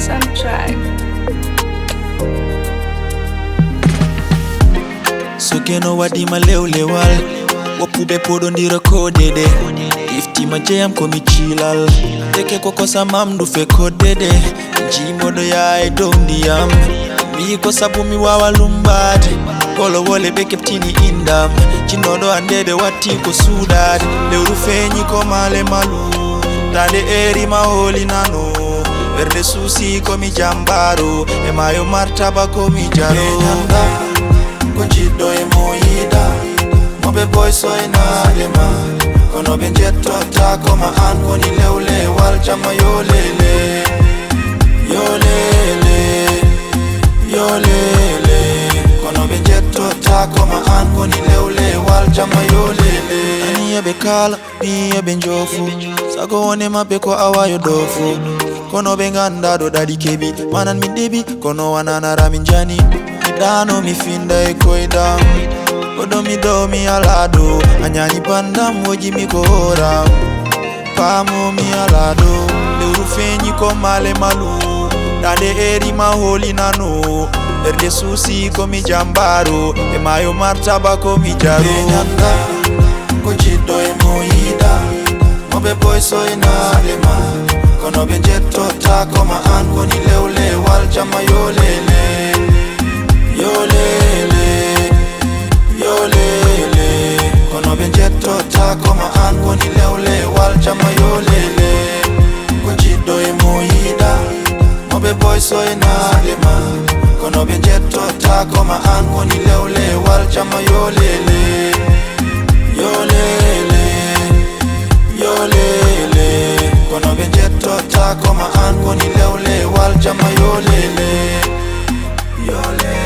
Soundtrack. Sokeno wadima lewal Wapube podo ndiro kodede Ifti majayam komi chilal Teke kosa mamdu fe kodede Njimodo ya edondiyam Mi kosa bumi wawa lumbad Kolo wole beke ptini indam Chinodo andede wati ko sudad Leuru fenyi ko male malu Tande eri maholi nano Verde susi komi jambaro Emayo martaba komi jaro Kunchido moida Mobe boy soy na dema Kono benjeto tako ma an koni leule wal chama yolele Yolele Yolele Kono benjeto tako ma an koni leule wal chama yolele Ani ebe kala, mi ebe njofu Sago one mapeko awayo dofu Kono benganda do dadi kebi Manan mi debi, kono wanana raminjani Dano mi finda ekoidam Odo mi do mi alado Anyani pandam woji mi kohora Pamo mi alado Leuru fenyi ko male malu Tande eri maholi nano Erde susi ko mi jambaro Emayo martaba ko mi jaro Benyanda Kuchido moida Mobe boy soy na dema Kono benjeto tako ma an koni leule wal chama yolele Yolele, yolele Kono benjeto tako ma an koni leule wal chama yolele Kuchido moida Mobe boy soy na dema Kono benjeto tako ma an koni leule wal chama yolele Yolele, yolele Kono benjeto tako ma an koni leule wal chama yolele Yolele